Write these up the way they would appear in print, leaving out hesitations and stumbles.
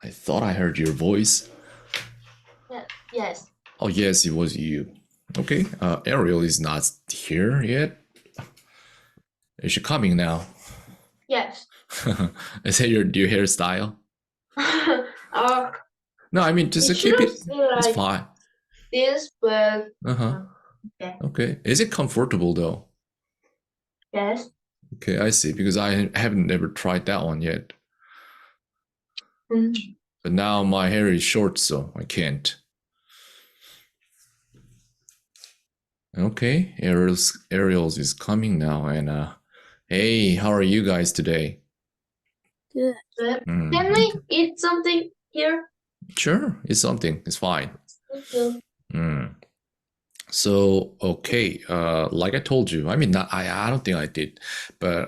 I thought I heard your voice. Yes. Oh, yes, it was you. Okay, Ariel is not here yet. Is she coming now? Yes. Is that your hairstyle? No, I mean, just it keep it. Like it's fine. This, but okay. Okay. Is it comfortable though? Yes. Okay, I see. Because I haven't ever tried that one yet. But now my hair is short, so I can't. Okay, Ariel's is coming now, and hey, how are you guys today? Good. Can we eat something here? Sure, it's something. It's fine. Thank you. So okay, like I told you, I mean, I don't think I did, but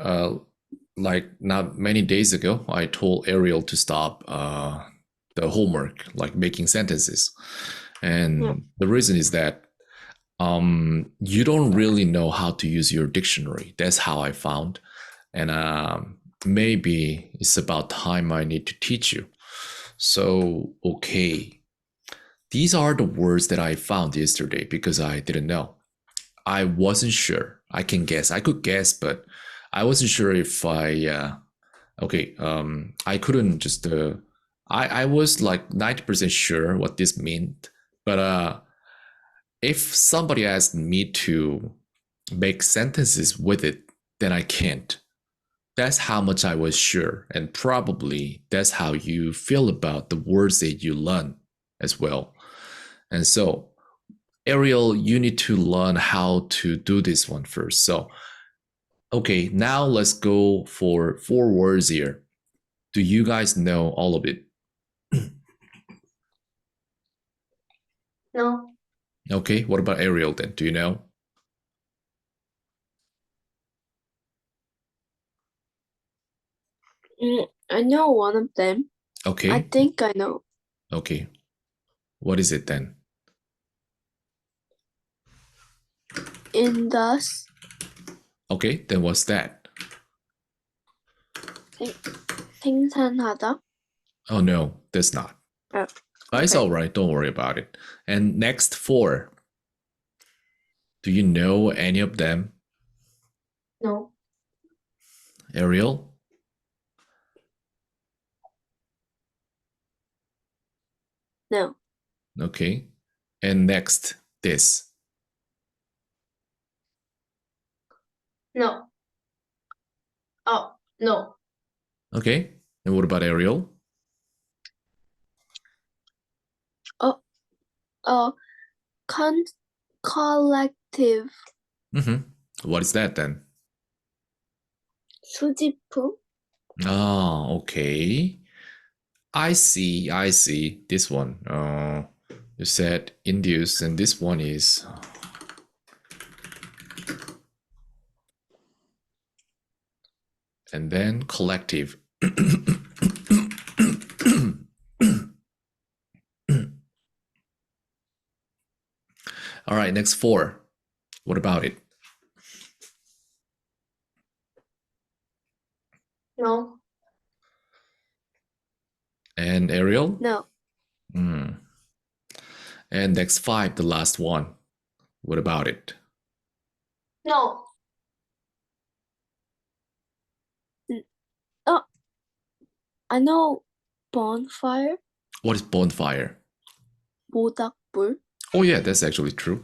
like not many days ago, I told Ariel to stop the homework, like making sentences, and the reason is that you don't really know how to use your dictionary. That's how I found, and maybe it's about time I need to teach you. So okay, these are the words that I found yesterday because I didn't know. I wasn't sure. I can guess. I could guess, but I wasn't sure if I. I couldn't just. I was like 90% sure what this meant, but if somebody asked me to make sentences with it, then I can't. That's how much I was sure, and probably that's how you feel about the words that you learn as well. And so, Ariel, you need to learn how to do this one first. So, okay, now let's go for 4 words here. Do you guys know all of it? No. Okay, what about Ariel then? Do you know? I know one of them. Okay. I think I know. Okay. What is it then? Indus. Okay, then what's that? 생산하다. Oh no, that's not. Oh, okay. It's all right. Don't worry about it. And next 4. Do you know any of them? No. Ariel? No. Okay. And next, this. No. Oh, no. Okay. And what about Ariel? Collective. What is that then? 수집품. Oh, okay. I see. This one. You said induce, and this one is. And then collective. All right, next 4. What about it? No. And Ariel? No. And next 5, the last one. What about it? No. Oh, I know bonfire. What is bonfire? 모닥불. Oh yeah, that's actually true.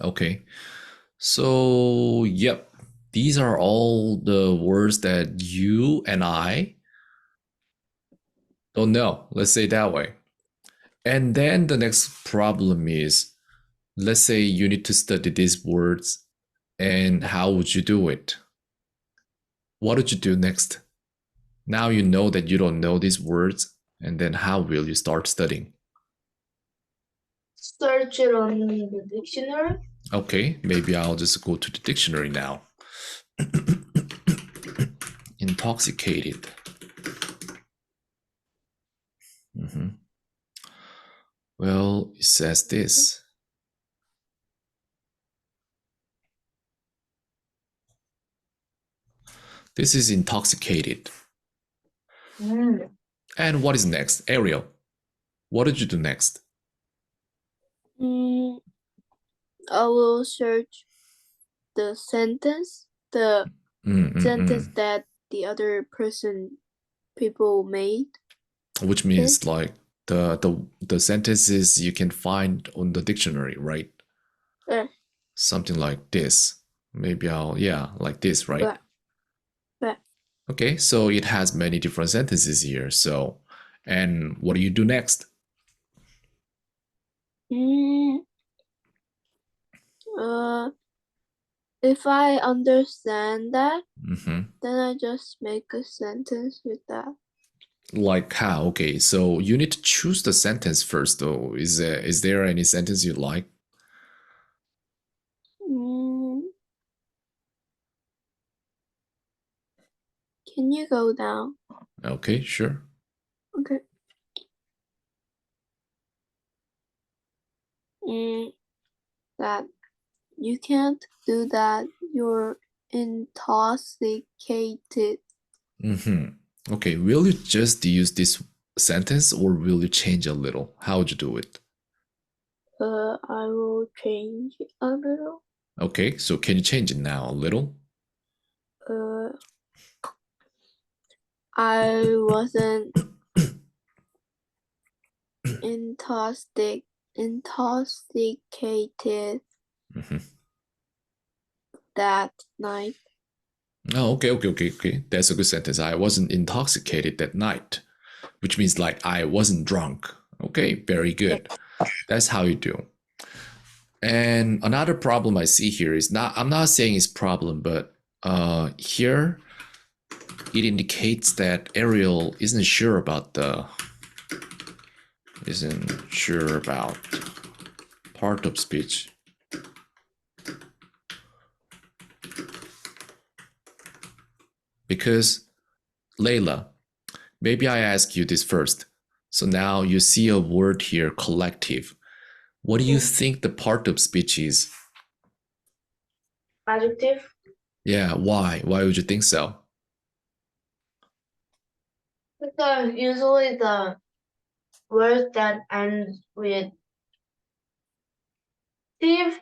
Okay. So, yep. These are all the words that you and I don't know. Let's say it that way. And then the next problem is, let's say you need to study these words, and how would you do it? What would you do next? Now you know that you don't know these words, and then how will you start studying? Search it on the dictionary. Okay, maybe I'll just go to the dictionary now. Intoxicated. Well, it says this. This is intoxicated. Mm. And what is next? Ariel, what did you do next? I will search the sentence, sentence that the other people made. Which means like the sentences you can find on the dictionary, right? Something like this. Maybe like this, right? Okay, so it has many different sentences here. So, and what do you do next? If I understand that, then I just make a sentence with that. Like how? Okay, so you need to choose the sentence first, though. Is there any sentence you like? Can you go down? Okay, sure. Okay. That you can't do that. You're intoxicated. Okay, will you just use this sentence or will you change a little? How would you do it? I will change a little. Okay, so can you change it now a little? I wasn't intoxicated that night. Oh, okay. That's a good sentence. I wasn't intoxicated that night, which means like I wasn't drunk. Okay, very good. That's how you do. And another problem I see here is I'm not saying it's problem, but here it indicates that Ariel isn't sure about part of speech. Because Layla, maybe I ask you this first. So now you see a word here, collective. What do you think the part of speech is? Adjective. Yeah, why? Why would you think so? Because usually the word that ends with tive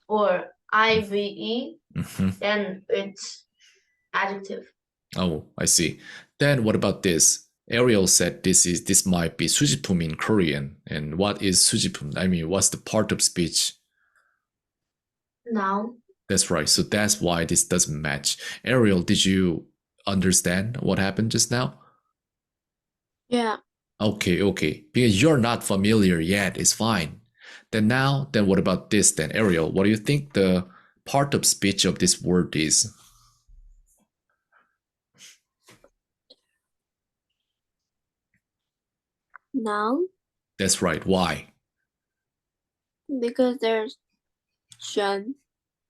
or ive, then it's adjective. Oh, I see. Then what about this? Ariel said this might be 수지품 in Korean. And what is 수지품? I mean, what's the part of speech? Noun. That's right. So that's why this doesn't match. Ariel, did you understand what happened just now? Yeah. Okay. Because you're not familiar yet, it's fine. Then what about this then? Ariel, what do you think the part of speech of this word is? Noun. That's right. Why? Because there's shun.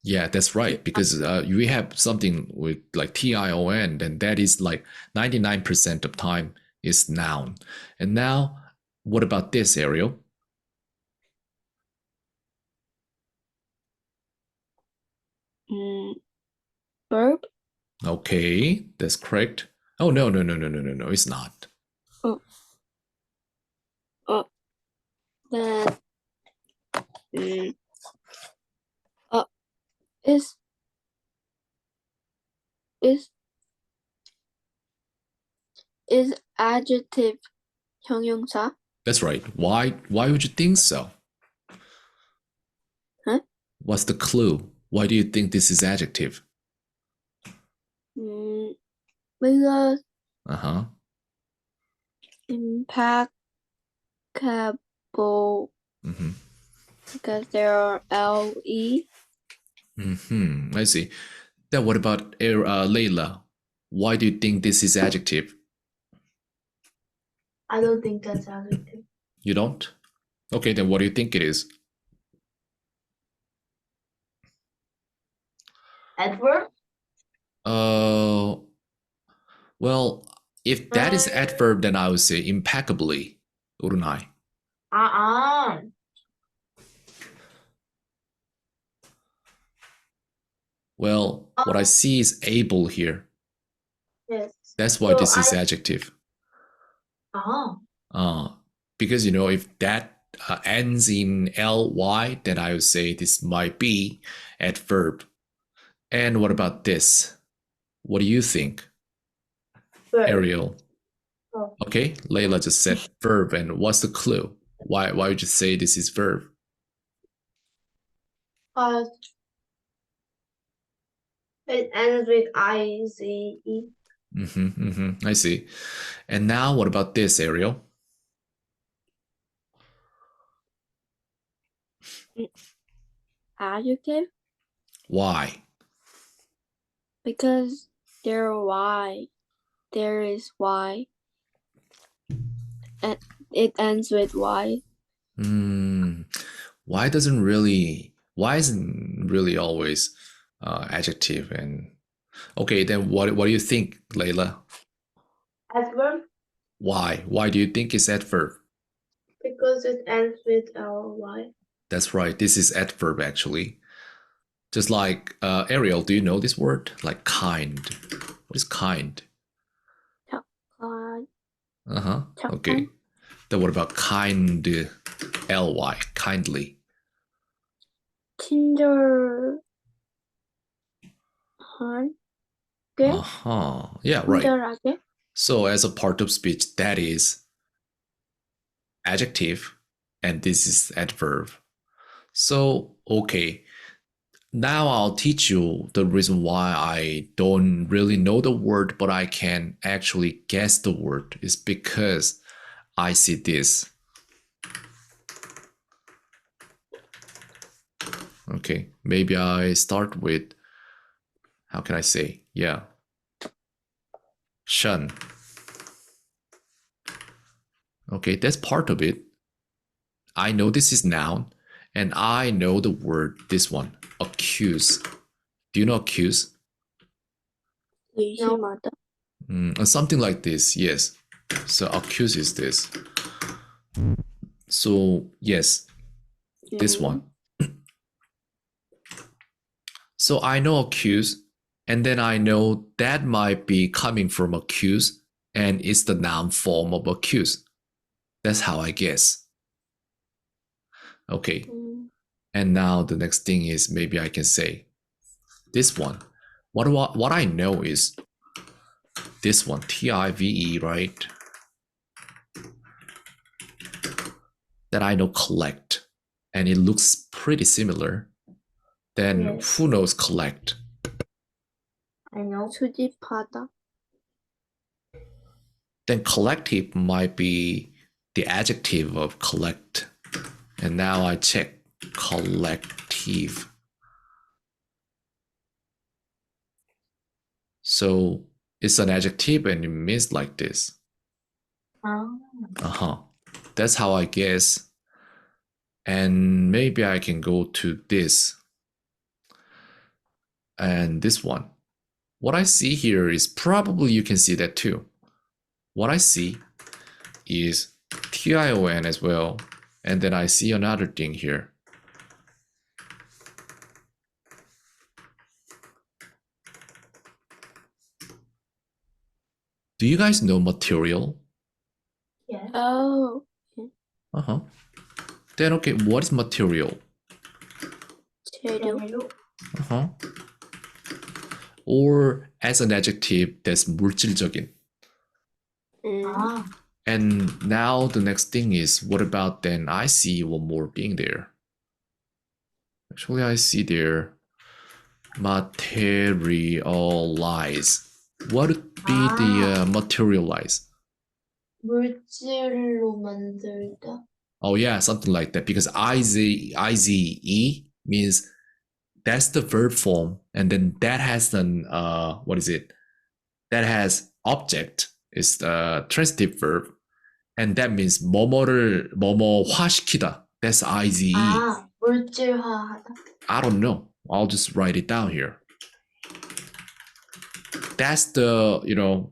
Yeah, that's right. Because we have something with like tion, and that is like 99% of time is noun. And now, what about this, Ariel? Verb. Okay, that's correct. Oh no, it's not. Then is adjective 형용사? That's right. Why would you think so? Huh? What's the clue? Why do you think this is adjective? Because impeccable. Because there are LE. I see. Then what about Layla? Why do you think this is adjective? I don't think that's adjective. You don't? Okay, then what do you think it is? Adverb? Well, if that is adverb, then I would say impeccably. Wouldn't I? Well, what I see is able here. That's why this is adjective. Because, you know, if that ends in ly, then I would say this might be adverb. And what about this? What do you think, Ariel? Okay, Layla just said verb, and what's the clue? Why would you say this is verb? It ends with IZE. I see. And now what about this, Ariel? Adjective? Why? Because there is Y. And it ends with Y. Why isn't really always adjective? And okay, then what do you think, Layla? Adverb? Why do you think it's adverb? Because it ends with ly. That's right, this is adverb actually. Just like Ariel, do you know this word? Like kind. What is kind? Okay. Then what about kind? ly, kindly. 친절하게? Yeah, right. 친절하게? So as a part of speech, that is adjective, and this is adverb. So, okay. Now I'll teach you the reason why I don't really know the word, but I can actually guess the word is because I see this. Okay, maybe I start with, how can I say? Yeah. Shun. Okay, that's part of it. I know this is noun, and I know the word, this one, accuse. Do you know accuse? 의심하다. Something like this, yes. So accuse is this. So yes, this one. So I know accuse, and then I know that might be coming from accuse, and it's the noun form of accuse. That's how I guess. Okay. And now the next thing is maybe I can say this one. What I know is this one, TIVE, right? That I know collect, and it looks pretty similar. Then yes. Who knows collect? I know. 수집하다. Then collective might be the adjective of collect. And now I check collective. So it's an adjective and it means like this. That's how I guess. And maybe I can go to this. And this one. What I see here is probably you can see that too. What I see is TION as well. And then I see another thing here. Do you guys know material? Yeah. Oh. Then okay, what is material? 재료. Or as an adjective, that's 물질적인. And now the next thing is, what about then I see one more thing there. Actually, I see there materialize. What would be the materialize? 물질로 만들다. Oh yeah, something like that. Because IZE means that's the verb form, and then that has an what is it? That has object. It's the transitive verb, and that means 뭐뭐를 뭐뭐화시키다. That's IZE. 물질화하다. I don't know. I'll just write it down here. That's the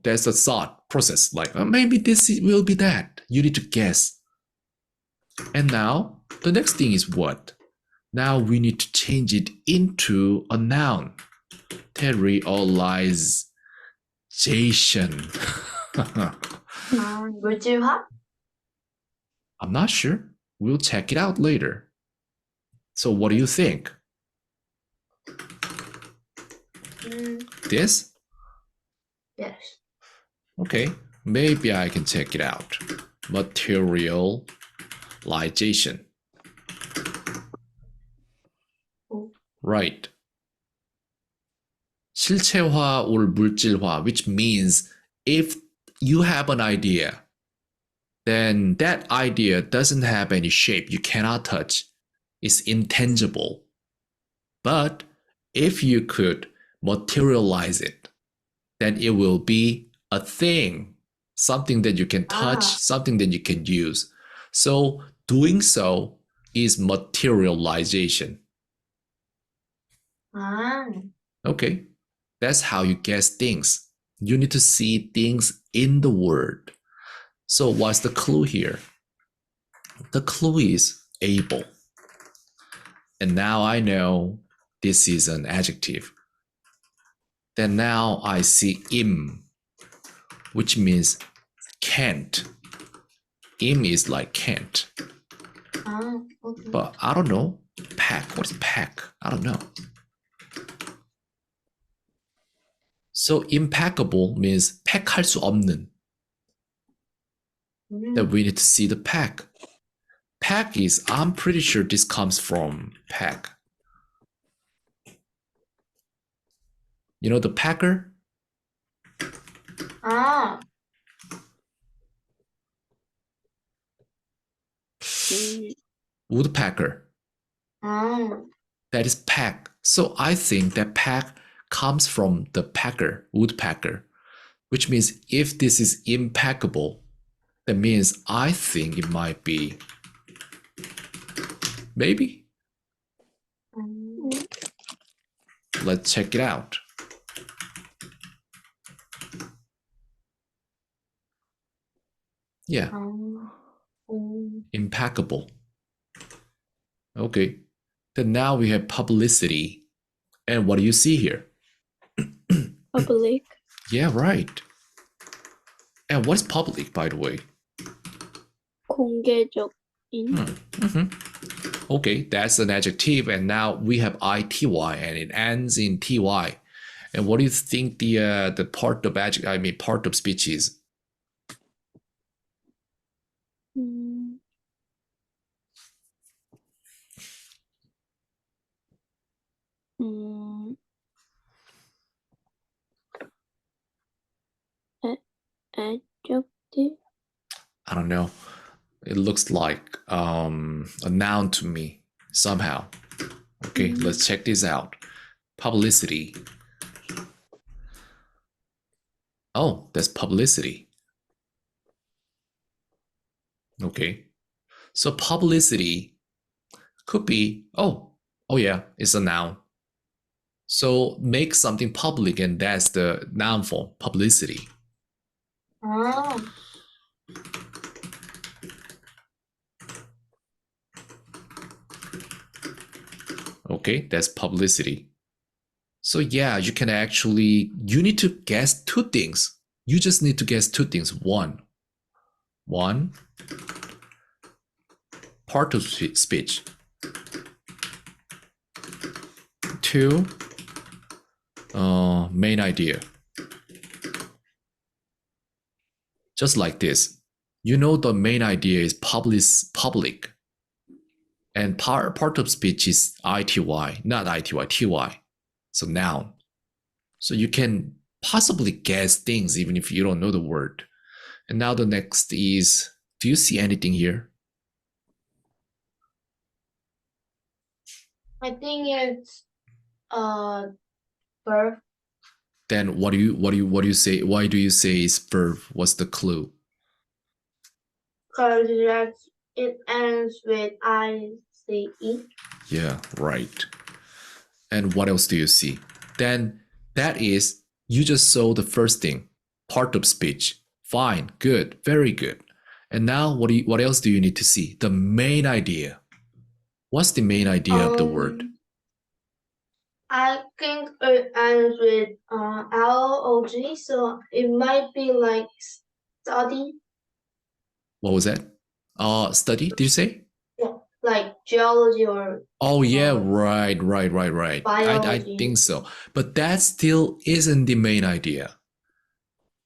that's the thought process. Like maybe this will be that. You need to guess. And now the next thing is what? Now we need to change it into a noun. Territorialize. 물질화? I'm not sure. We'll check it out later. So what do you think? This? Yes. Okay, maybe I can check it out. Materialization. Right. 실체화 or 물질화, which means if you have an idea, then that idea doesn't have any shape. You cannot touch. It's intangible. But if you could materialize it, then it will be a thing, something that you can touch, something that you can use. So doing so is materialization. Okay, that's how you guess things. You need to see things in the word. So what's the clue here? The clue is able. And now I know this is an adjective. Then now I see im, which means can't. Im is like can't. Okay. But I don't know. Pack. What is pack? I don't know. So impeccable means 팩할 수 없는. That we need to see the pack. Pack is, I'm pretty sure this comes from pack. You know the packer? Woodpecker. That is pack. So I think that pack comes from the packer, woodpecker, which means if this is impeccable, that means I think it might be maybe. Let's check it out. Yeah. Impeccable. Okay. Then now we have publicity. And what do you see here? Public. Yeah, right. And what is public, by the way? 공개적인. Okay, that's an adjective, and now we have ity, and it ends in ty. And what do you think the part of part of speech is? Adjective. I don't know. It looks like a noun to me somehow. Okay, let's check this out. Publicity. Oh, that's publicity. Okay. So publicity could be, oh yeah, it's a noun. So make something public, and that's the noun form, publicity. Okay, that's publicity. So yeah, you can actually, you need to guess two things. You just need to guess two things. One, part of speech. Two, main idea. Just like this. You know the main idea is public. And part of speech is ity, not ity, ty. So noun. So you can possibly guess things even if you don't know the word. And now the next is, do you see anything here? I think it's verb. Then what do you say? Why do you say it's verb? What's the clue? Because it ends with ICE. Yeah, right. And what else do you see? Then that is, you just saw the first thing, part of speech. Fine, good, very good. And now what else do you need to see? The main idea. What's the main idea of the word? I think it ends with LOG, so it might be like study. What was that? Study, did you say? Yeah, like geology or Oh yeah, right. I biology. think so. But that still isn't the main idea.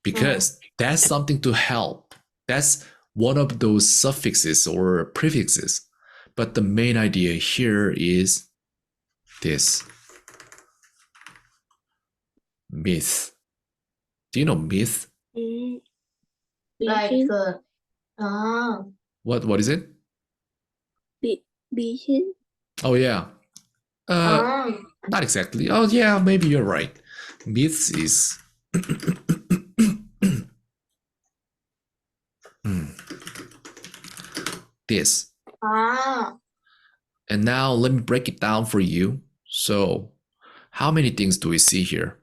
Because that's something to help. That's one of those suffixes or prefixes. But the main idea here is this. Myth. Do you know myth? like 미신? What is it? 미신? Oh yeah. Not exactly. Oh yeah, maybe you're right. Myths is this. And now let me break it down for you. So, how many things do we see here?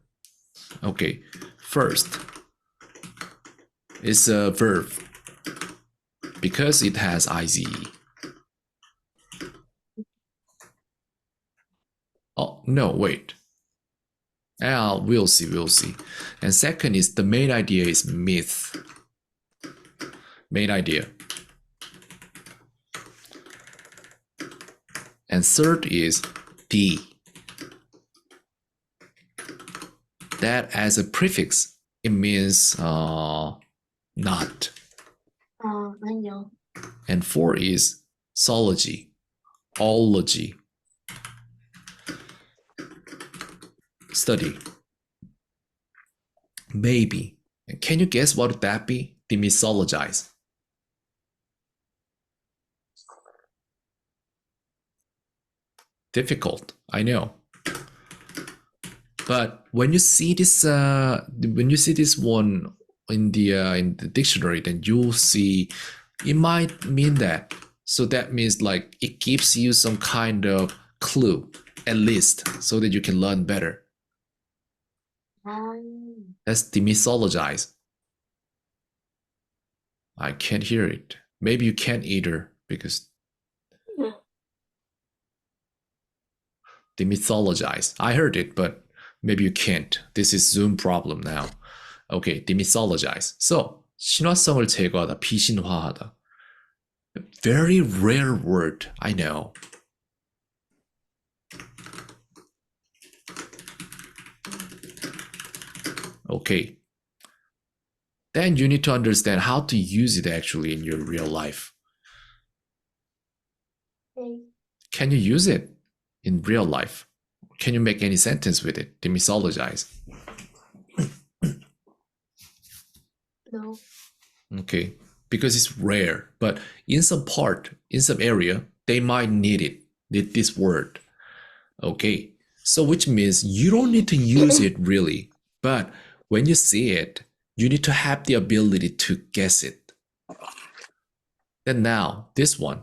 Okay, first, it's a verb because it has IZE. Oh, no, wait. We'll see. And second is the main idea is myth. Main idea. And third is D. That as a prefix, it means not. I know. And four is zoology, ology. Study. Maybe. Can you guess what would that be? Demythologize. Difficult, I know. But when you see this one in the dictionary, then you'll see it might mean that. So that means like it gives you some kind of clue, at least, so that you can learn better. That's demythologize. I can't hear it. Maybe you can't either because demythologize. I heard it, but maybe you can't. This is Zoom problem now. Okay, demythologize. So, 신화성을 제거하다, 비신화하다. Very rare word, I know. Okay. Then you need to understand how to use it actually in your real life. Can you use it in real life? Can you make any sentence with it? Demythologize. No. Okay, because it's rare, but in some area, they might need this word. Okay, so which means you don't need to use it really, but when you see it, you need to have the ability to guess it. Then now, this one,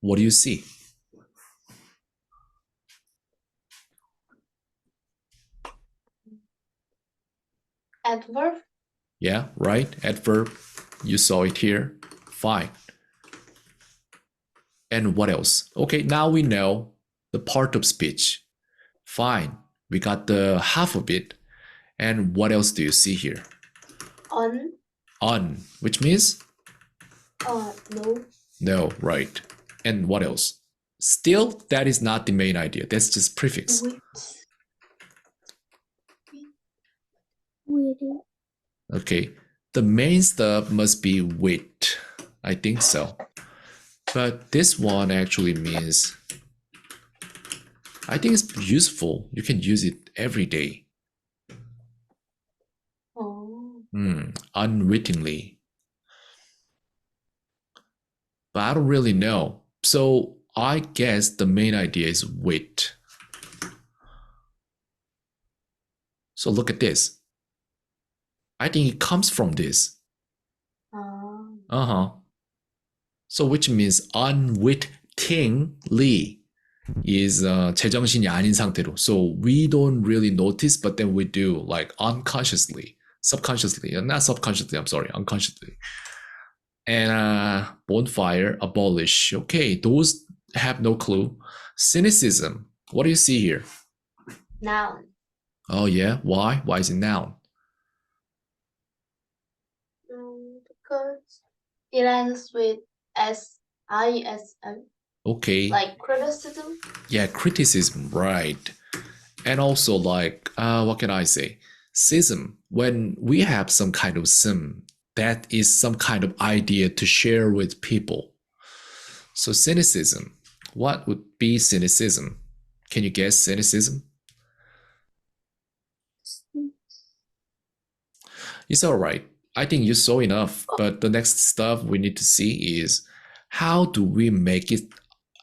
what do you see? Adverb? Yeah, right, adverb. You saw it here. Fine. And what else? Okay, now we know the part of speech. Fine, we got the half of it. And what else do you see here? On, which means? No. No, right. And what else? Still, that is not the main idea. That's just prefix. Okay, the main stuff must be with. I think so. But this one actually means, I think it's useful. You can use it every day. Unwittingly. But I don't really know. So I guess the main idea is with. So look at this. I think it comes from this. So which means unwittingly is 제정신이 아닌 상태로. So we don't really notice, but then we do like unconsciously, subconsciously, not subconsciously, I'm sorry, unconsciously. And bonfire, abolish. Okay, those have no clue. Cynicism. What do you see here? noun. Oh yeah, why? Why is it noun? Because it ends with S-I-S-M. Okay. Like criticism. Yeah, criticism, right. And also like, what can I say? Sism, when we have some kind of sim, that is some kind of idea to share with people. So cynicism, what would be cynicism? Can you guess cynicism? It's all right. I think you saw enough, but the next stuff we need to see is how do we make it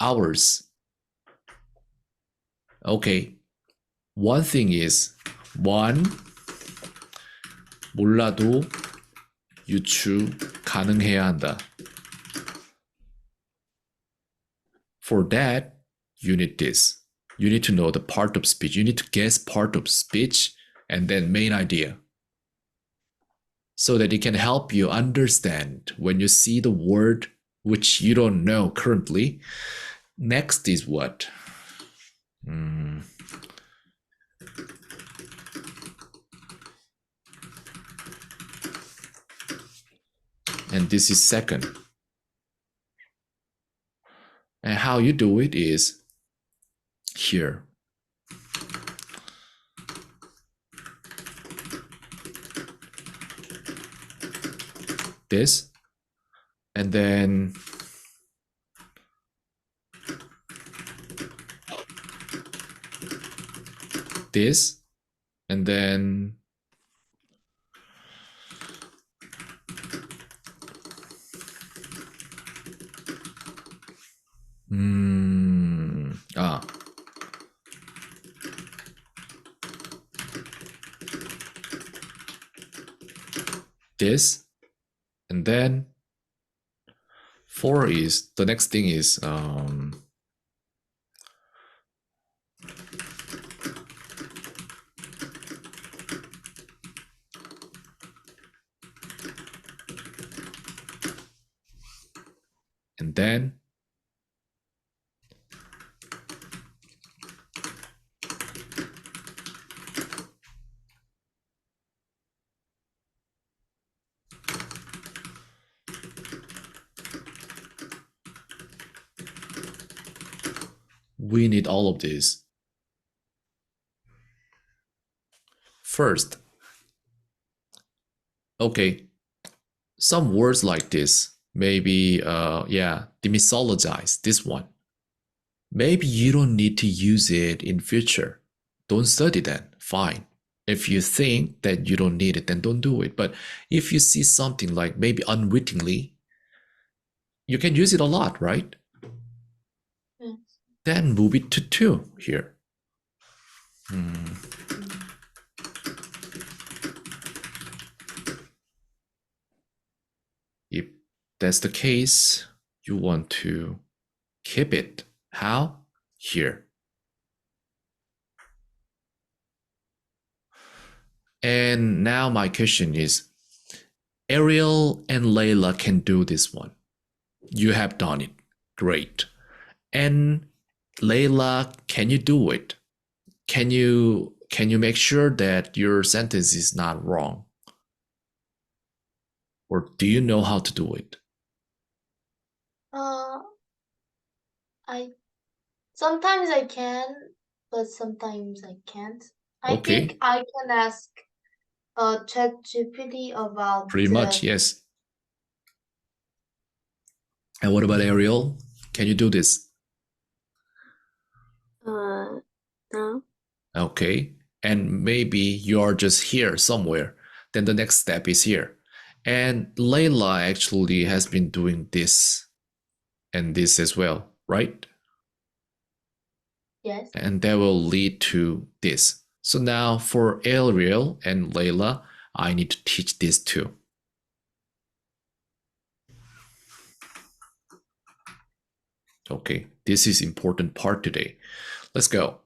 ours? Okay. One thing is, one, 몰라도 유추 가능해야 한다. For that, you need this. You need to know the part of speech. You need to guess part of speech and then main idea. So that it can help you understand when you see the word which you don't know currently. Next is what? And this is second. And how you do it is here. This, and then this, and then this, and then 4 is the next thing is and then we need all of this. First, okay, some words like this, maybe, demythologize this one. Maybe you don't need to use it in future. Don't study then, fine. If you think that you don't need it, then don't do it. But if you see something like maybe unwittingly, you can use it a lot, right? Yes. Then move it to 2 here. If that's the case, you want to keep it. How? Here. And now my question is, Ariel and Layla can do this one. You have done it. Great. And Layla, can you do it? Can you make sure that your sentence is not wrong? Or do you know how to do it? Sometimes I can, but sometimes I can't. I Okay. think I can ask ChatGPT about Pretty much, yes. And what about Ariel? Can you do this? No. Okay. And maybe you are just here somewhere. Then the next step is here. And Layla actually has been doing this and this as well, right? Yes. And that will lead to this. So now for Ariel and Layla, I need to teach this too. Okay, this is important part today. Let's go.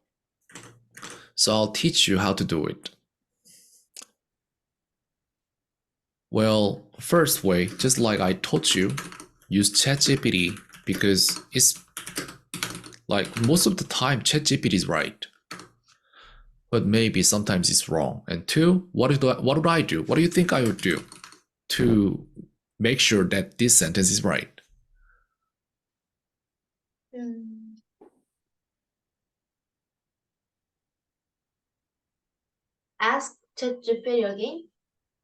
So I'll teach you how to do it. Well, first way, just like I taught you, use ChatGPT because it's like most of the time ChatGPT is right. but maybe sometimes it's wrong. And two, what would I do? What do you think I would do to make sure that this sentence is right? Ask ChatGPT again.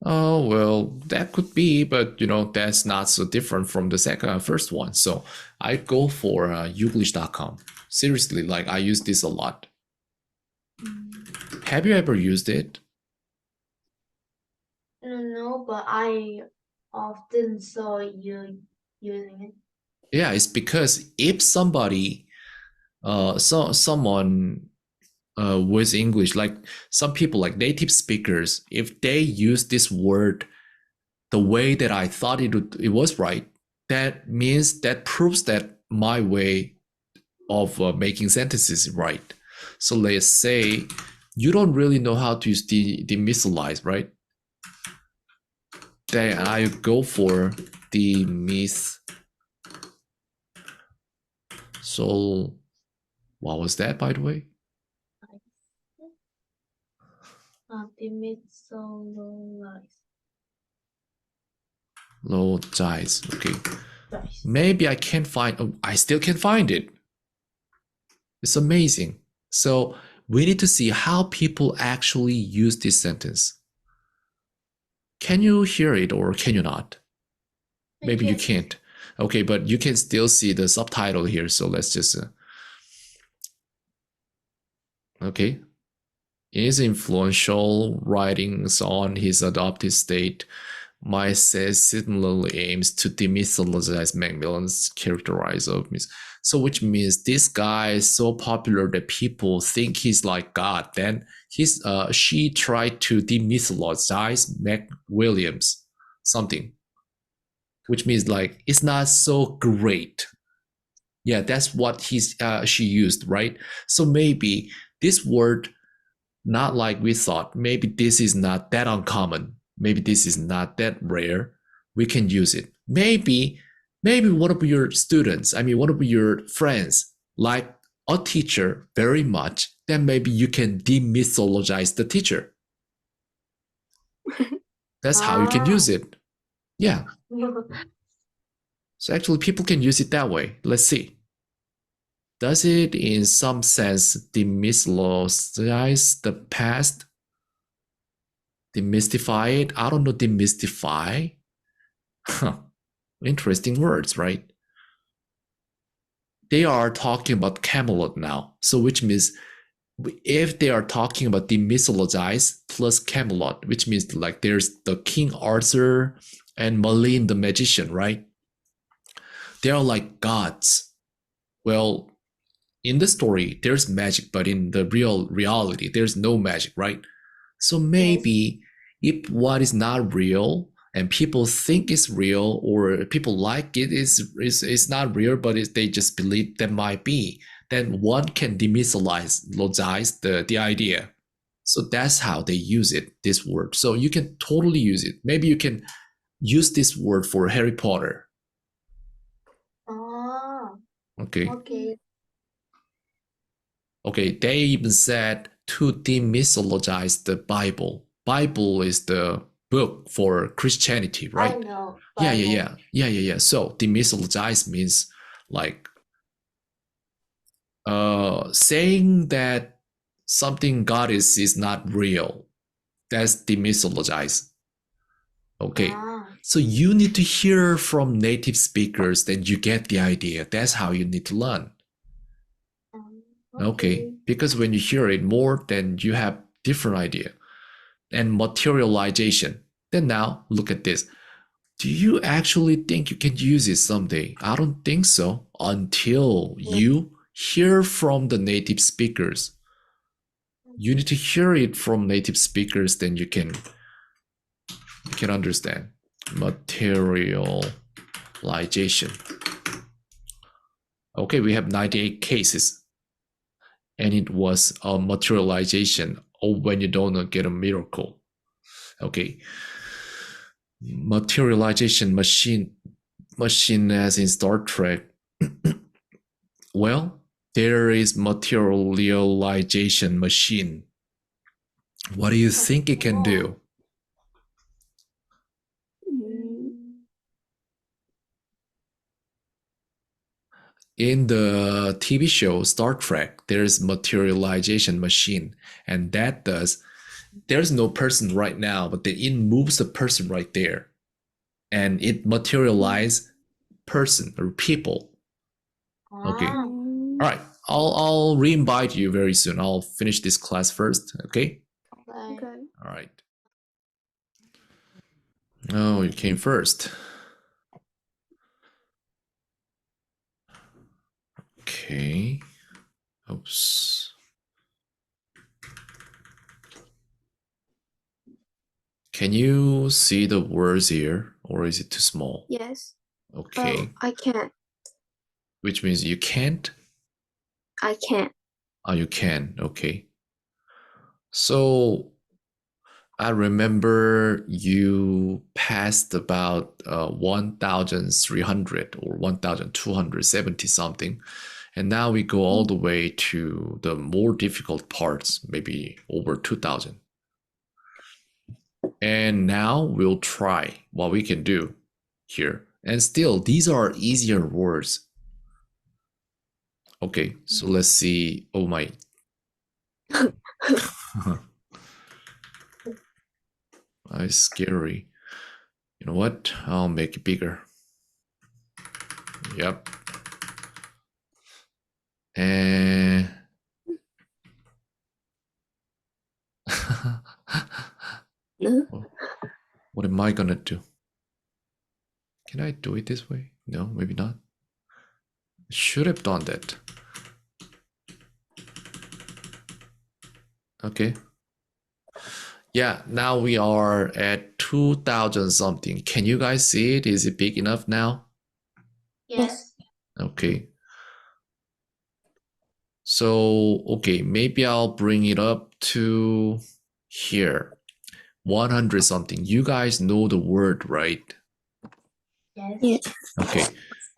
Oh, well, that could be, but that's not so different from the first one. So I go for Youglish.com. Seriously, like I use this a lot. Have you ever used it? No, but I often saw you using it. Yeah, it's because if somebody, someone with English, like some people, like native speakers, if they use this word the way that I thought it was right, that proves that my way of making sentences is right. So let's say you don't really know how to use demythalize, right? Then I go for demyth. So what was that, by the way? Demythalize. Okay. Maybe I can't find. I still can't find it. It's amazing. So we need to see how people actually use this sentence. Can you hear it or can you not? Maybe you can't. Okay, but you can still see the subtitle here. So let's just. Okay. In his influential writings on his adopted state, Mises similarly aims to demythologize Macmillan's characterize of myth. So which means this guy is so popular that people think he's like God. Then she tried to demythologize McWilliams something, which means like it's not so great. Yeah, that's what she used, right? So maybe this word, not like we thought, maybe this is not that uncommon. Maybe this is not that rare. We can use it. Maybe one of your students, one of your friends, like a teacher very much, then maybe you can demythologize the teacher. That's how you can use it. Yeah. So actually people can use it that way. Let's see. Does it in some sense demythologize the past? Demystify it? I don't know, demystify? Huh. Interesting words, right? They are talking about Camelot now. So which means if they are talking about demythologize plus Camelot, which means like there's the King Arthur and Merlin the magician, right? They are like gods. Well, in the story, there's magic, but in the reality, there's no magic, right? So maybe if what is not real and people think it's real or people like it is not real, but they just believe that might be, then one can demythologize the idea. So that's how they use it, this word. So you can totally use it. Maybe you can use this word for Harry Potter. Okay. Okay, they even said to demythologize the Bible. Bible is the book for Christianity, right? I know. Yeah. So demythologize means like saying that something God is not real. That's demythologize. Okay. So you need to hear from native speakers, then you get the idea. That's how you need to learn. Okay. Because when you hear it more, then you have different idea. And materialization. Then now look at this. Do you actually think you can use it someday? I don't think so until you hear from the native speakers. You need to hear it from native speakers, then you can understand. Materialization. Okay, we have 98 cases. And it was a materialization, or when you don't get a miracle. Okay. Materialization machine as in Star Trek. Well, there is materialization machine What do you think it can do? In the TV show Star Trek, there's materialization machine, and that does, there's no person right now, but then it moves the person right there, and it materializes person or people. Okay. All right. I'll re-invite you very soon. I'll finish this class first. Okay. Okay. All right. Oh, you came first. Okay. Oops. Can you see the words here, or is it too small? Yes. Okay. I can't. Which means you can't? I can't. Oh, you can. Okay. So I remember you passed about 1,300 or 1,270 something. And now we go all the way to the more difficult parts, maybe over 2,000. And now we'll try what we can do here. And still, these are easier words. Okay, so let's see. Oh my. It's scary. You know what? I'll make it bigger. Yep. And what am I gonna do? Can I do it this way? No, maybe not. Should have done that. Okay. Yeah, now we are at 2,000 something. Can you guys see it? Is it big enough now? Yes. Okay. So, okay, maybe I'll bring it up to here. 100 something. You guys know the word, right? Yes. Yes. Okay.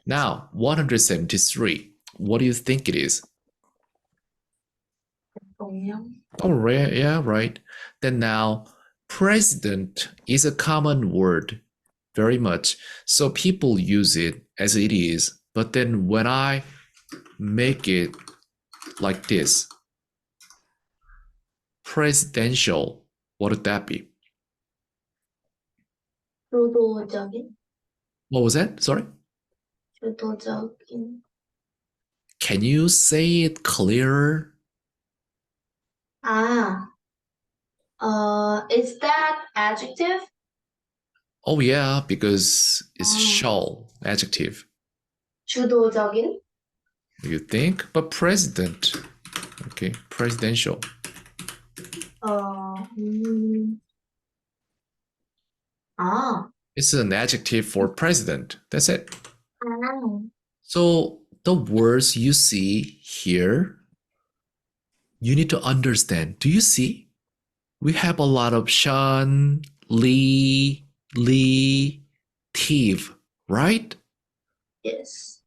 Now, 173. What do you think it is? Oh, right. Yeah, right. Then now, president is a common word, very much. So people use it as it is. But then when I make it like this, presidential, what would that be? 주도적인. What was that? Sorry? 주도적인. Can you say it clearer? Is that adjective? Oh yeah, because it's shall, adjective. 주도적인. You think? But president. Okay, presidential. It's an adjective for president. That's it. So the words you see here, you need to understand. Do you see? We have a lot of Sean, Lee, Tiv, right? Yes.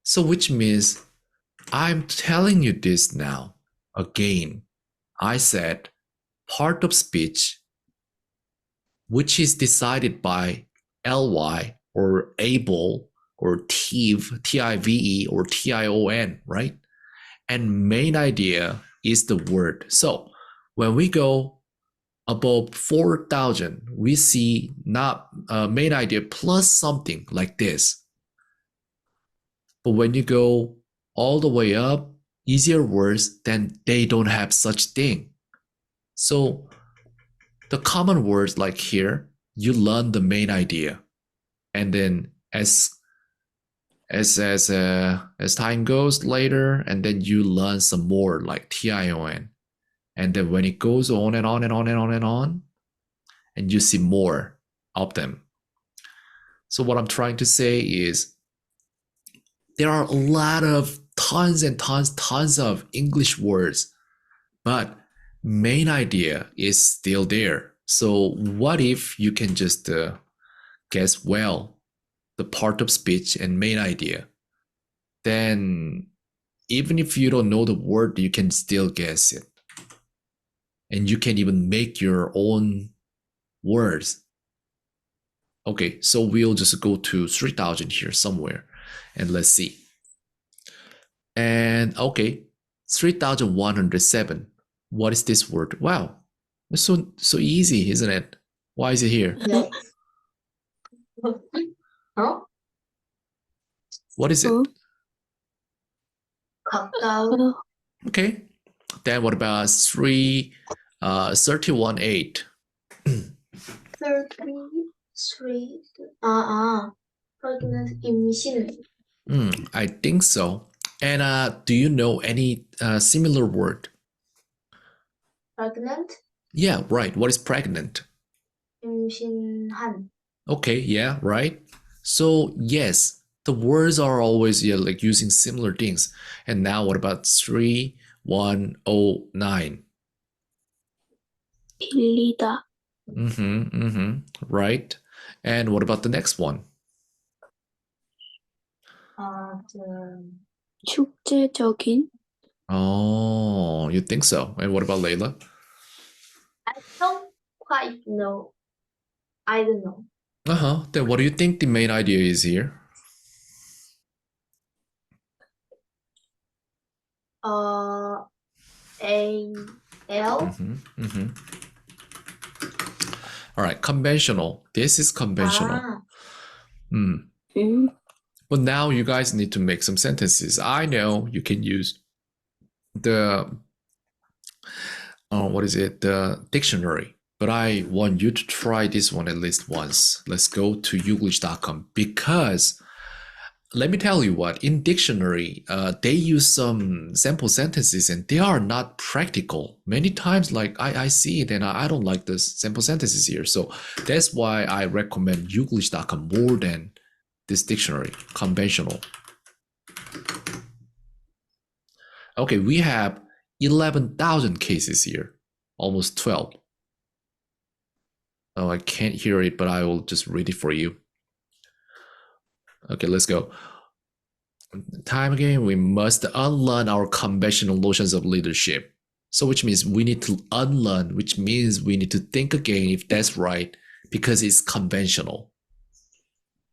So which means I'm telling you this now. Again, I said part of speech which is decided by ly or able or tive, T-I-V-E or T-I-O-N, right? And main idea is the word. So when we go above 4,000, we see not main idea plus something like this. But when you go all the way up, easier words, then they don't have such thing. So the common words like here, you learn the main idea. And then as time goes later, and then you learn some more like T-I-O-N. And then when it goes on and on and on and on and on, and you see more of them. So what I'm trying to say is there are a lot of tons and tons of English words, but main idea is still there. So what if you can just guess well the part of speech and main idea? Then even if you don't know the word, you can still guess it. and you can even make your own words. Okay, so we'll just go to 3000 here somewhere and let's see. And okay, 3107. What is this word? Wow, it's so easy, isn't it? Why is it here? Yes. Huh? What is it? 가까운. Okay, then what about 318? 33. pregnant 임신. I think so. And do you know any similar word? pregnant. Yeah, right. What is pregnant? 임신한. Okay, yeah, right. So yes, the words are always like using similar things. And now what about 3109? 빌리다. Right. And what about the next one? 축제적인. Oh, you think so? And what about Layla? I don't quite know. I don't know. Then what do you think the main idea is here? L. All right, conventional. This is conventional. But now you guys need to make some sentences. I know you can use the the dictionary, but I want you to try this one at least once. Let's go to youglish.com, because let me tell you what, in dictionary, they use some sample sentences and they are not practical. Many times, like I see it and I don't like the sample sentences here. So that's why I recommend youglish.com more than this dictionary, conventional. Okay, we have 11,000 cases here, almost 12. Oh, I can't hear it, but I will just read it for you. Okay, let's go. Time again, we must unlearn our conventional notions of leadership. So which means we need to unlearn, which means we need to think again if that's right, because it's conventional.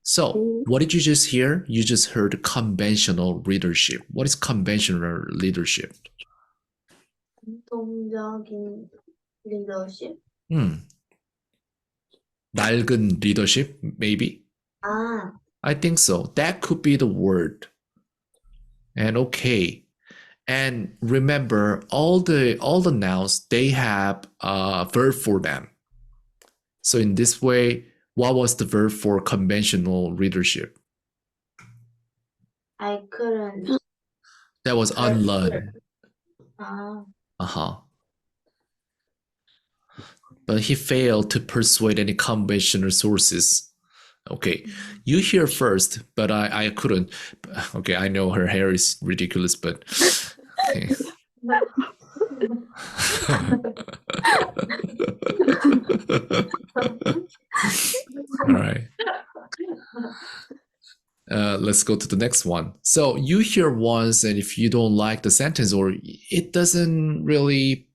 So what did you just hear? You just heard conventional leadership. What is conventional leadership? 전통적인 leadership. 낡은 leadership, maybe? I think so. That could be the word. And okay. And remember, all the nouns, they have a verb for them. So in this way, what was the verb for conventional leadership? I couldn't. That was unlearn. But he failed to persuade any conventional sources. Okay, you hear first, but I couldn't. Okay, I know her hair is ridiculous, but okay. All right. Let's go to the next one. So you hear once, and if you don't like the sentence, or it doesn't really,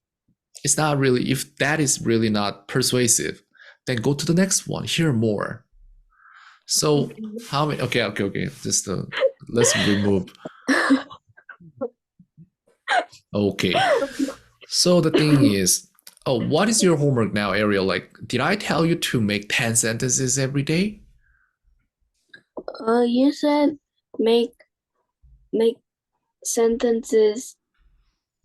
it's not really, if that is really not persuasive, then go to the next one, hear more. So how many, okay, just let's remove. Okay, so the thing is, what is your homework now, Ariel? Like, did I tell you to make 10 sentences every day? You said make sentences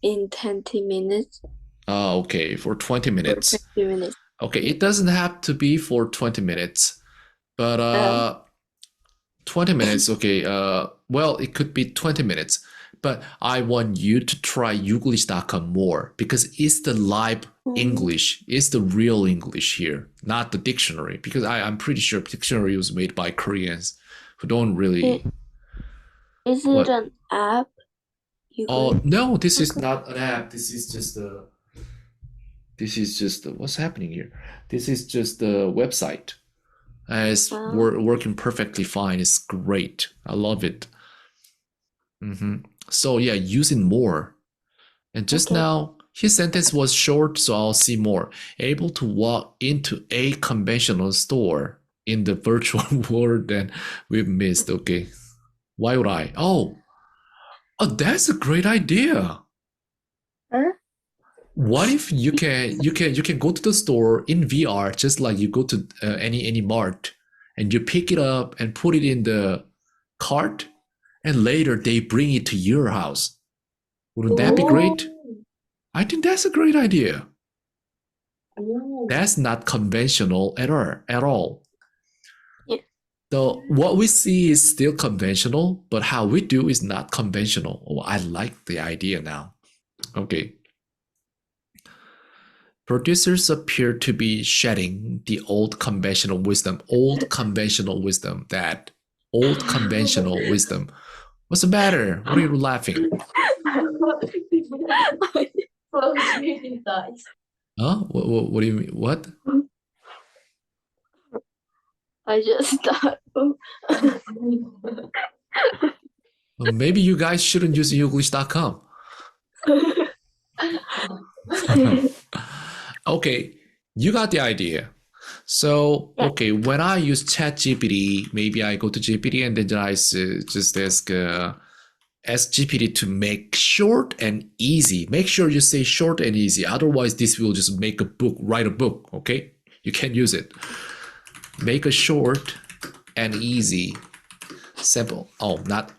in 20 minutes. Oh, okay, for 20 minutes. 20 minutes. Okay, it doesn't have to be for 20 minutes, but 20 minutes, okay, well, it could be 20 minutes, but I want you to try youglish.com more, because it's the live English, it's the real English here, not the dictionary, because I'm pretty sure dictionary was made by Koreans who don't really... Is it an app? Oh, no, this is not an app. This is just what's happening here? This is just the website. It's working perfectly fine. It's great. I love it. So yeah, use it more. And just now, His sentence was short, so I'll see more. Able to walk into a conventional store in the virtual world that we've missed. Okay. Why would I? Oh, that's a great idea. Huh? What if you can go to the store in VR, just like you go to any mart, and you pick it up and put it in the cart, and later they bring it to your house. Wouldn't that be great? I think that's a great idea. That's not conventional at all. Yeah. So what we see is still conventional, but how we do is not conventional. Oh, I like the idea now. Okay. Producers appear to be shedding the old conventional wisdom. That old conventional wisdom. What's the matter? What are you laughing? Huh? What do you mean? What? I just thought. Well, maybe you guys shouldn't use English.com. Okay, you got the idea. So, okay, when I use ChatGPT, maybe I go to GPT and then I just ask GPT to make short and easy. Make sure you say short and easy. Otherwise, this will just write a book, okay? You can't use it. Make a short and easy sample. Oh, not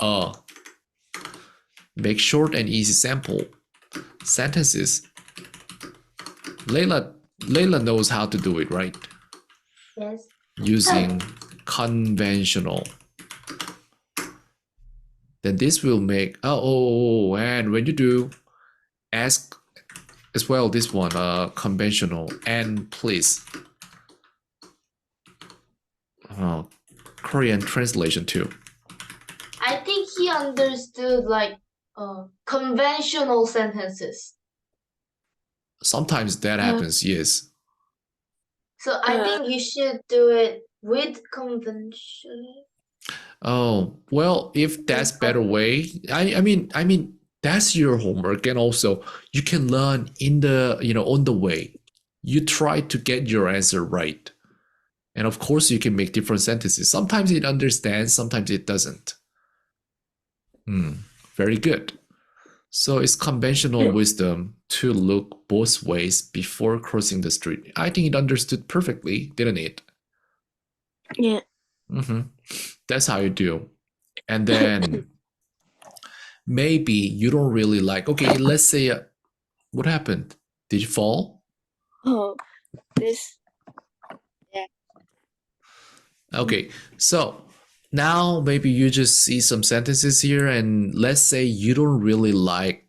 Make short and easy sample sentences. Layla knows how to do it, right? Yes. Using conventional. Then this will make, and when you do, ask as well this one, conventional, and please. Korean translation too. I think he understood like conventional sentences. Sometimes that happens, yes. So I think you should do it with conventional. Oh, well, if that's better way, I mean that's your homework, and also you can learn on the way. You try to get your answer right. And of course you can make different sentences. Sometimes it understands, sometimes it doesn't. Very good. So it's conventional wisdom to look both ways before crossing the street. I think it understood perfectly, didn't it? Yeah. That's how you do. And then maybe you don't really like, okay, let's say, what happened? Did you fall? Oh, this. Yeah. Okay, so now maybe you just see some sentences here, and let's say you don't really like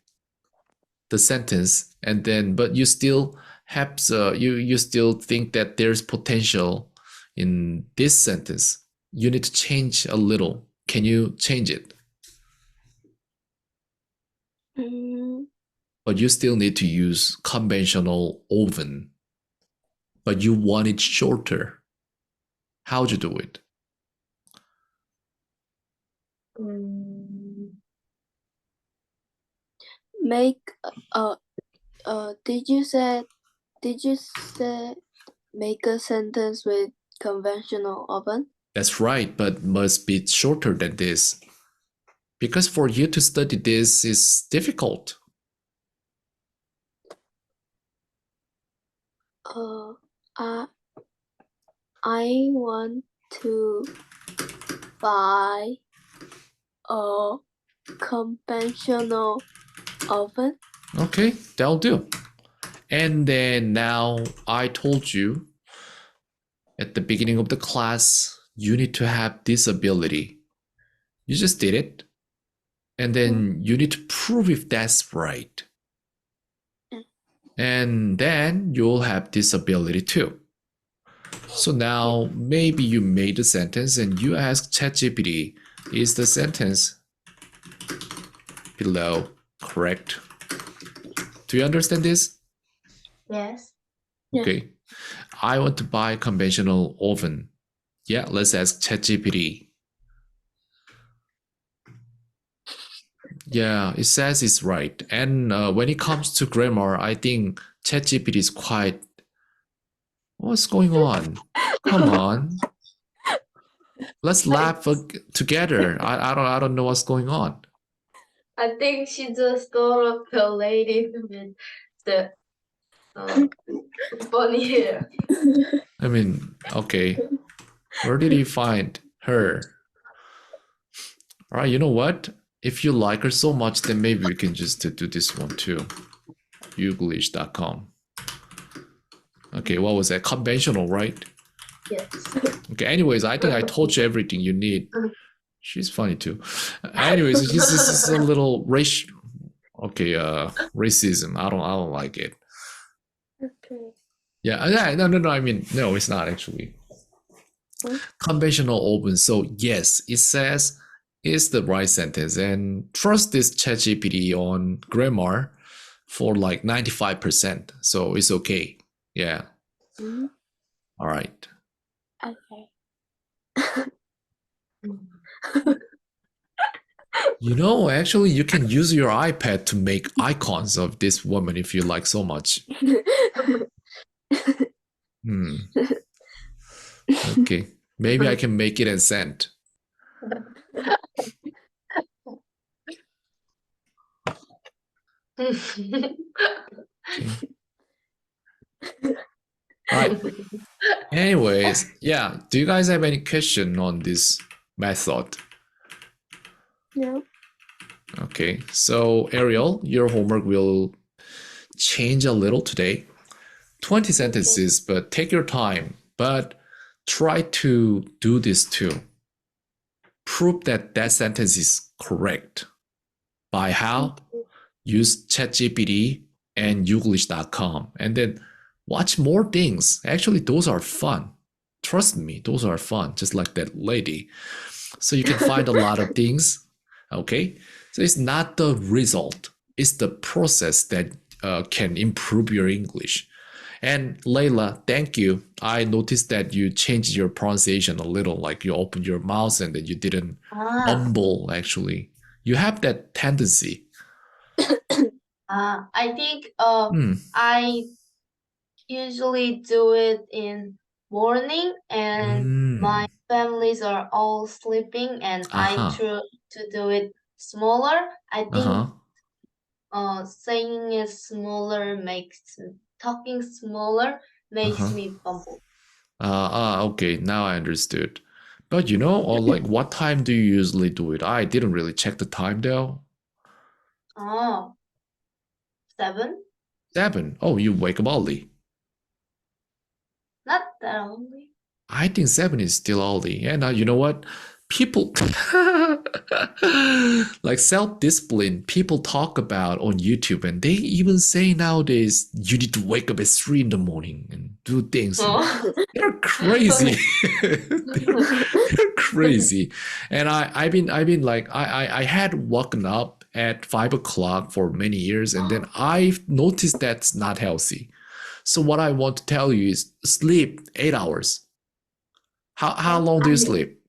the sentence, and then but you still have you still think that there's potential in this sentence. You need to change a little. Can you change it? But you still need to use conventional oven. But you want it shorter. How'd you do it? Make did you say make a sentence with conventional oven? That's right, but must be shorter than this. Because for you to study this is difficult. I want to buy a conventional oven. Okay, that'll do. And then now I told you at the beginning of the class, you need to have this ability. You just did it. And then you need to prove if that's right. And then you'll have this ability too. So now maybe you made a sentence and you ask ChatGPT, is the sentence below correct? Do you understand this? Yes. Okay. I want to buy a conventional oven. Yeah, let's ask ChatGPT. Yeah, it says it's right. And when it comes to grammar, I think ChatGPT is quite. What's going on? Come on. Let's laugh together. I don't know what's going on. I think she just thought of the lady with the funny hair. I mean, okay. Where did he find her? All right, you know what? If you like her so much, then maybe we can just do this one too. Youglish.com. Okay, what was that? Conventional, right? Yes. Okay, anyways, I think I told you everything you need. She's funny too. Anyways, this is a little racial. Okay, racism. I don't like it. Okay. Yeah, no. I mean, no, it's not actually. Conventional open. So yes, it says it's the right sentence, and trust this ChatGPT on grammar for like 95%. So it's okay. Yeah. Mhm. All right. Okay. You know, actually, you can use your iPad to make icons of this woman if you like so much. Okay. Maybe I can make it and send. Okay. All right. Anyways, yeah. Do you guys have any question on this method? No. Okay. So Ariel, your homework will change a little today. 20 sentences, but take your time. But try to do this too. Prove that that sentence is correct. By how? Use ChatGPT and Youglish.com. And then watch more things. Actually, those are fun. Trust me, those are fun, just like that lady. So you can find a lot of things. Okay? So it's not the result, it's the process that can improve your English. And Layla, thank you. I noticed that you changed your pronunciation a little, like you opened your mouth and then you didn't mumble, actually. You have that tendency. I think I usually do it in morning and my families are all sleeping and I try to do it smaller. I think saying it smaller makes talking smaller makes me bumble. Okay, now I understood. But you know, or like what time do you usually do it? I didn't really check the time though. 7? 7. Oh, you wake up early. Not that early. I think 7 is still early. And you know what? People like self-discipline, people talk about on YouTube, and they even say nowadays you need to wake up at 3 in the morning and do things. They're crazy. They're crazy. And I've been like I had woken up at 5 o'clock for many years, and then I've noticed that's not healthy. So what I want to tell you is sleep 8 hours. How long do you sleep?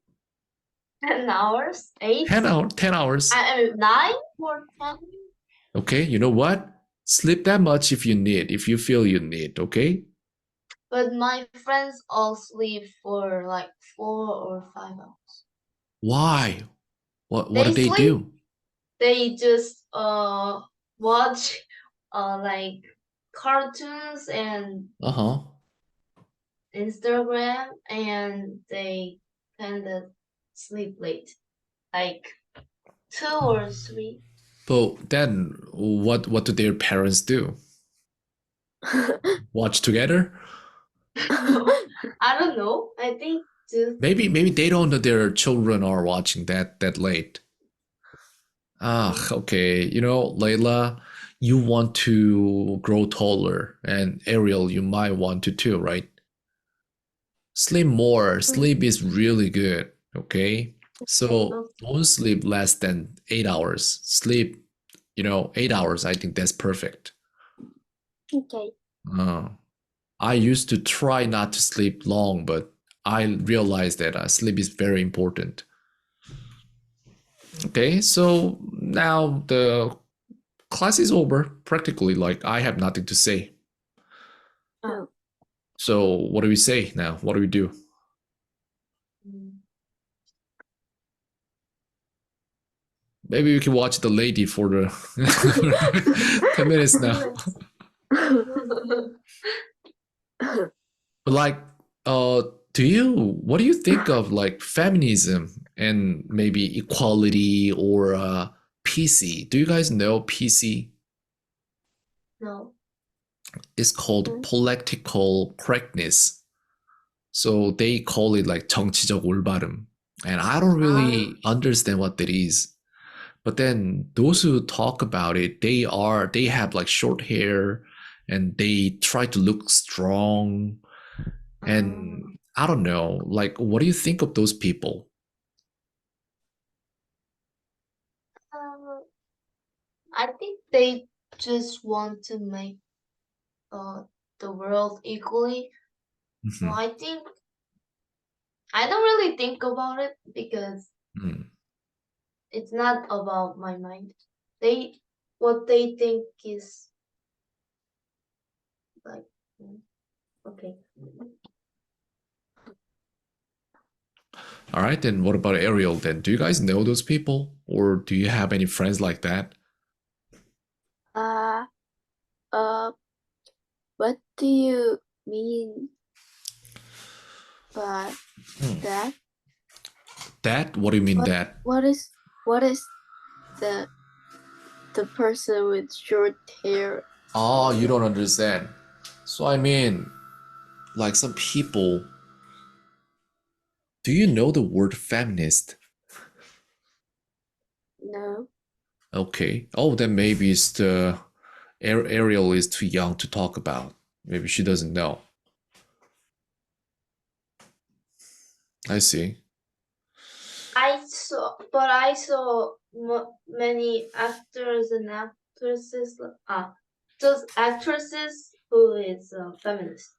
10 hours? 8? 10 hours. 9 or 10? Okay, you know what? Sleep that much if you need, if you feel you need, okay? But my friends all sleep for like 4 or 5 hours. Why? What do they do? They just watch like cartoons and Instagram, and they kind of sleep late, like 2 or 3. But then what do their parents do? Watch together? I don't know. I think maybe they don't know their children are watching that late. Okay. You know, Layla, you want to grow taller, and Ariel, you might want to too, right? Sleep more. Sleep is really good. Okay. So don't sleep less than 8 hours. Sleep, 8 hours. I think that's perfect. Okay. I used to try not to sleep long, but I realized that sleep is very important. Okay, so now the class is over practically. Like I have nothing to say. Oh. So what do we say now? What do we do? Maybe we can watch the lady for the 10 minutes now. But like, what do you think of like feminism and maybe equality or PC? Do you guys know PC? No. It's called political correctness. So they call it like 정치적 올바름. And I don't really understand what that is. But then those who talk about it, they have like short hair and they try to look strong. And I don't know, like, what do you think of those people? I think they just want to make the world equally. So I think I don't really think about it because it's not about my mind. What they think is like okay. All right, then what about Ariel then? Do you guys know those people? Or do you have any friends like that? What do you mean by that? That? What do you mean that? What is the person with short hair? Oh, you don't understand. So I mean, like some people. Do you know the word feminist? No. Okay. Oh, then maybe it's the Ariel is too young to talk about. Maybe she doesn't know. I see. I saw many actors and actresses. Those actresses who is feminist.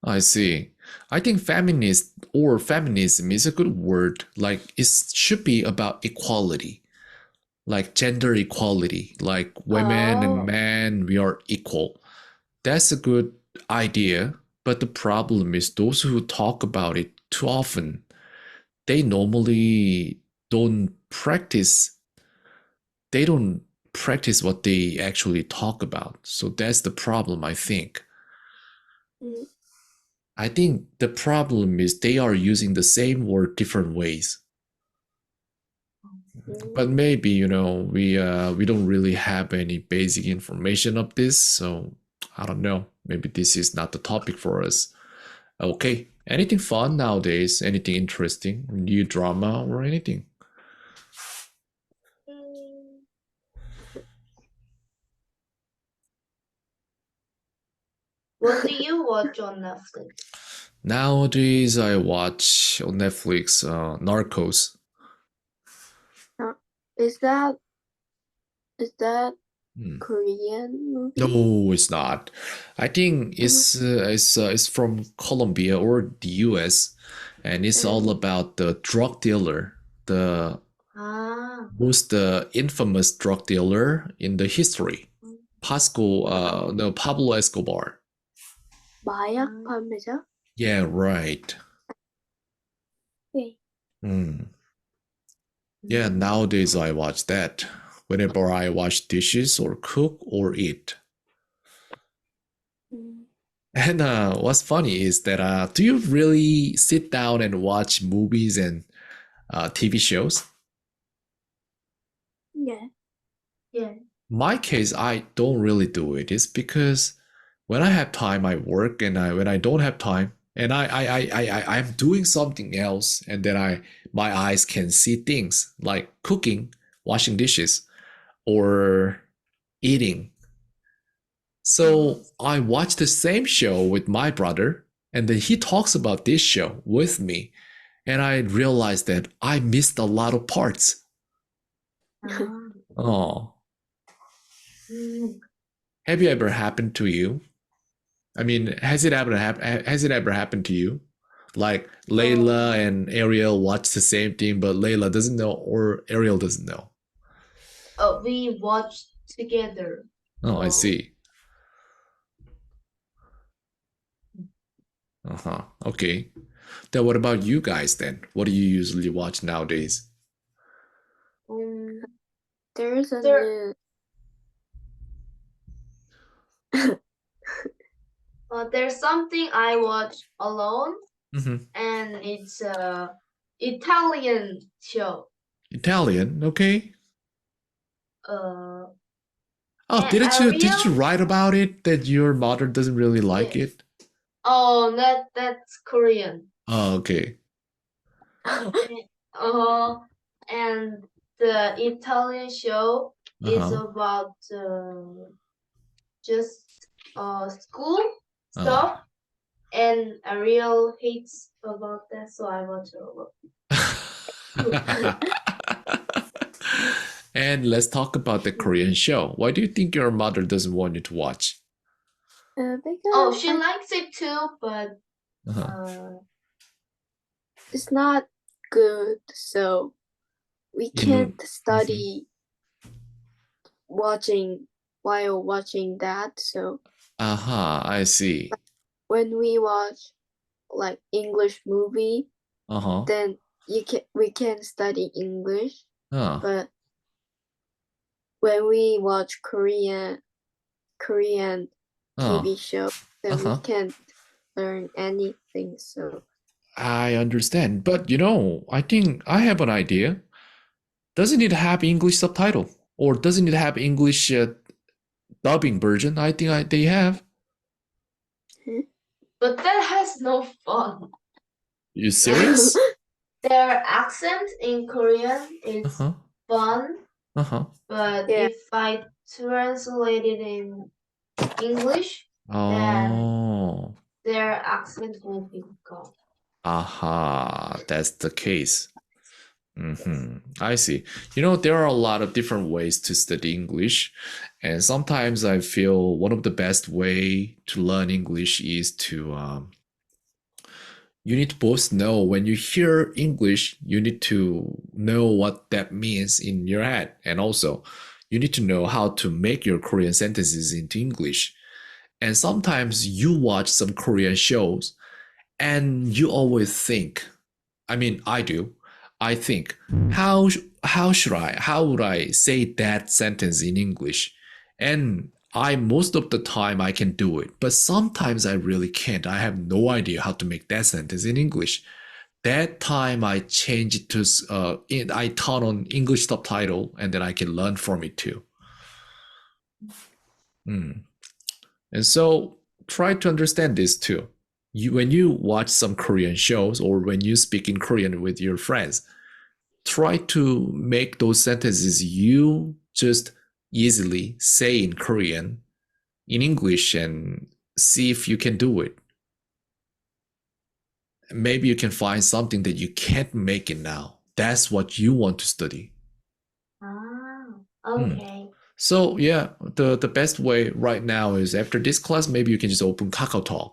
I see. I think feminist or feminism is a good word. Like it should be about equality, like gender equality, like women and men, we are equal. That's a good idea. But the problem is those who talk about it too often, they normally don't practice. They don't practice what they actually talk about. So that's the problem, I think. I think the problem is they are using the same word different ways. But maybe, you know, we don't really have any basic information of this, so I don't know. Maybe this is not the topic for us. Okay, anything fun nowadays? Anything interesting? New drama or anything? What do you watch on Netflix? Nowadays, I watch on Netflix Narcos. Is that Korean movie? No, it's not. I think it's from Colombia or the US, and it's all about the drug dealer, the most infamous drug dealer in the history, Pablo Escobar. 마약 판매자? Yeah, right. Okay. Yeah, nowadays I watch that whenever I wash dishes or cook or eat. And what's funny is that do you really sit down and watch movies and TV shows? Yeah. Yeah. My case, I don't really do it. It's because when I have time, I work, and when I don't have time, and I'm doing something else, and then my eyes can see things like cooking, washing dishes, or eating. So I watch the same show with my brother, and then he talks about this show with me, and I realized that I missed a lot of parts. Oh. Have you ever happened to you? I mean, has it ever happened to you? Like Layla and Ariel watch the same thing, but Layla doesn't know or Ariel doesn't know. we watch together. Oh, I Oh. see. Okay. Then what about you guys then? What do you usually watch nowadays? There's a There- there's something I watch alone, and it's a Italian show. Italian, okay. And Did you write about it that your mother doesn't really like Yes. it? Oh, that's Korean. Oh, okay. And the Italian show is Uh-huh. about just school stuff, and Ariel hates about that, so I watch it a lot. And let's talk about the Korean show. Why do you think your mother doesn't want you to watch? Because She likes it too, but it's not good, so we can't study while watching that. So I see. when we watch like English movie, then we can study English. But when we watch Korean TV show, then we can't learn anything. So I understand, but I think I have an idea. Doesn't it have English subtitle, or doesn't it have English dubbing version? I think they have. But that has no fun. You serious? Their accent in Korean is fun, but if I translate it in English, then their accent will be gone. That's the case. I see. There are a lot of different ways to study English, and sometimes I feel one of the best way to learn English is to you need to both know when you hear English, you need to know what that means in your head, and also you need to know how to make your Korean sentences into English. And sometimes you watch some Korean shows and you always think, I mean, I do. I think, how would I say that sentence in English? And most of the time I can do it, but sometimes I really can't. I have no idea how to make that sentence in English. That time I change it to, I turn on English subtitle, and then I can learn from it too. And so try to understand this too. When you watch some Korean shows, or when you speak in Korean with your friends, try to make those sentences you just easily say in Korean in English, and see if you can do it. Maybe you can find something that you can't make it now. That's what you want to study. Okay. So yeah, the best way right now is, after this class, maybe you can just open Ka카오톡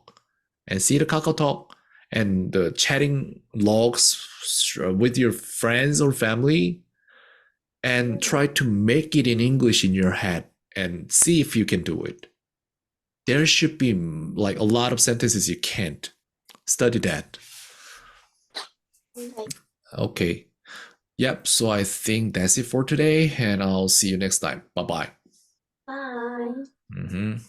and see the Ka카오톡 and the chatting logs with your friends or family, and try to make it in English in your head and see if you can do it. There should be like a lot of sentences you can't. Study that. Okay. Yep, so I think that's it for today, and I'll see you next time. Bye-bye. Bye.